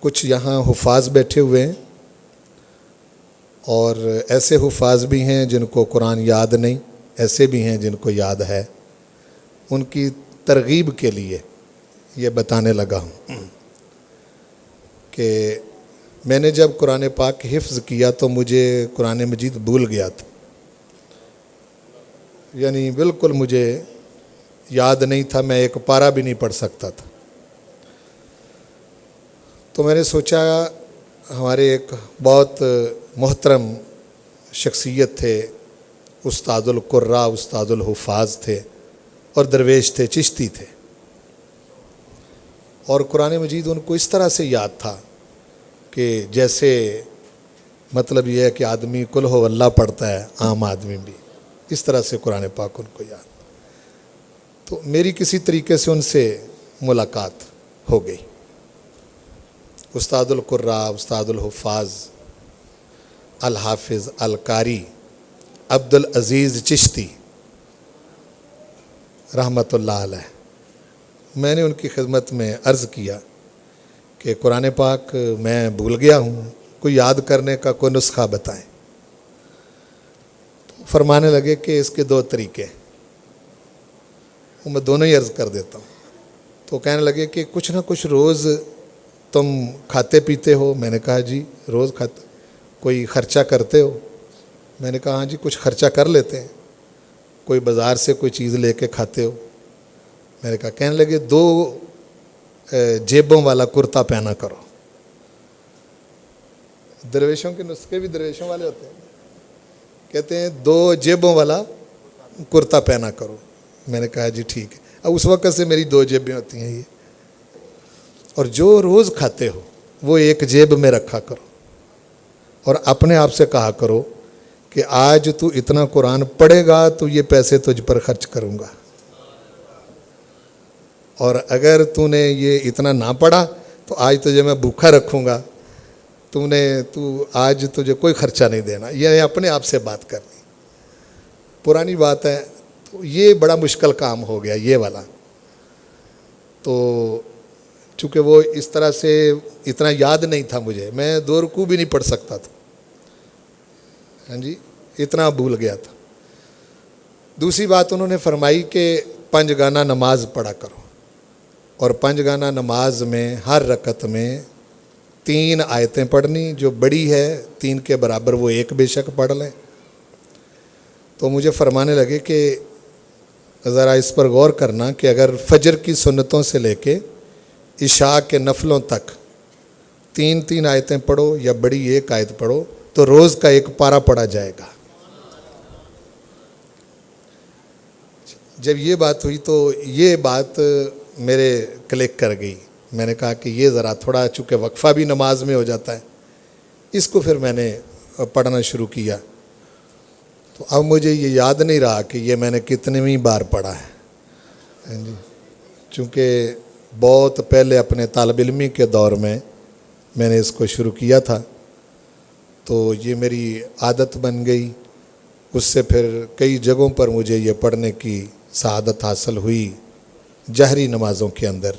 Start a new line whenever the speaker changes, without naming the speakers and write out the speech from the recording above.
کچھ یہاں حفاظ بیٹھے ہوئے ہیں اور ایسے حفاظ بھی ہیں جن کو قرآن یاد نہیں، ایسے بھی ہیں جن کو یاد ہے. ان کی ترغیب کے لیے یہ بتانے لگا ہوں کہ میں نے جب قرآن پاک حفظ کیا تو مجھے قرآن مجید بھول گیا تھا، یعنی بالکل مجھے یاد نہیں تھا، میں ایک پارہ بھی نہیں پڑھ سکتا تھا. تو میں نے سوچا ہمارے ایک بہت محترم شخصیت تھے، استاد القراء، استاد الحفاظ تھے اور درویش تھے، چشتی تھے، اور قرآن مجید ان کو اس طرح سے یاد تھا کہ جیسے مطلب یہ ہے کہ آدمی قل ہو اللہ پڑھتا ہے، عام آدمی بھی اس طرح سے قرآن پاک ان کو یاد. تو میری کسی طریقے سے ان سے ملاقات ہو گئی. استاد القراء، استاد الحفاظ، الحافظ القاری عبد العزیز چشتی رحمۃ اللہ علیہ، میں نے ان کی خدمت میں عرض کیا کہ قرآن پاک میں بھول گیا ہوں، کوئی یاد کرنے کا کوئی نسخہ بتائیں. تو فرمانے لگے کہ اس کے دو طریقے ہیں، وہ میں دونوں ہی عرض کر دیتا ہوں. تو کہنے لگے کہ کچھ نہ کچھ روز تم کھاتے پیتے ہو. میں نے کہا جی روز کھاتے. کوئی خرچہ کرتے ہو؟ میں نے کہا ہاں جی کچھ خرچہ کر لیتے ہیں. کوئی بازار سے کوئی چیز لے کے کھاتے ہو؟ میں نے کہا. کہنے لگے 2 جیبوں والا کرتا پہنا کرو. درویشوں کے نسخے بھی درویشوں والے ہوتے ہیں، کہتے ہیں 2 جیبوں والا کرتا پہنا کرو. میں نے کہا جی ٹھیک ہے. اب اس وقت سے میری 2 جیبیں ہوتی ہیں یہ، اور جو روز کھاتے ہو وہ ایک جیب میں رکھا کرو اور اپنے آپ سے کہا کرو کہ آج تو اتنا قرآن پڑھے گا تو یہ پیسے تجھ پر خرچ کروں گا، اور اگر تو نے یہ اتنا نہ پڑھا تو آج تجھے میں بھوکا رکھوں گا، تو آج تجھے کوئی خرچہ نہیں دینا. یہ اپنے آپ سے بات کرنی پرانی بات ہے. تو یہ بڑا مشکل کام ہو گیا یہ والا. تو چونکہ وہ اس طرح سے اتنا یاد نہیں تھا مجھے، میں 2 رکوع بھی نہیں پڑھ سکتا تھا، ہاں جی اتنا بھول گیا تھا. دوسری بات انہوں نے فرمائی کہ 5 گانا نماز پڑھا کرو، اور 5 گانا نماز میں ہر رکعت میں 3 آیتیں پڑھنی، جو بڑی ہے 3 کے برابر وہ 1 بے شک پڑھ لیں. تو مجھے فرمانے لگے کہ ذرا اس پر غور کرنا کہ اگر فجر کی سنتوں سے لے کے عشاء کے نفلوں تک 3 آیتیں پڑھو یا بڑی 1 آیت پڑھو تو روز کا 1 پارہ پڑھا جائے گا. جب یہ بات ہوئی تو یہ بات میرے کلک کر گئی. میں نے کہا کہ یہ ذرا تھوڑا، چونکہ وقفہ بھی نماز میں ہو جاتا ہے، اس کو پھر میں نے پڑھنا شروع کیا. تو اب مجھے یہ یاد نہیں رہا کہ یہ میں نے کتنی بار پڑھا ہے جی، چونکہ بہت پہلے اپنے طالب علمی کے دور میں نے اس کو شروع کیا تھا، تو یہ میری عادت بن گئی. اس سے پھر کئی جگہوں پر مجھے یہ پڑھنے کی سعادت حاصل ہوئی جہری نمازوں کے اندر.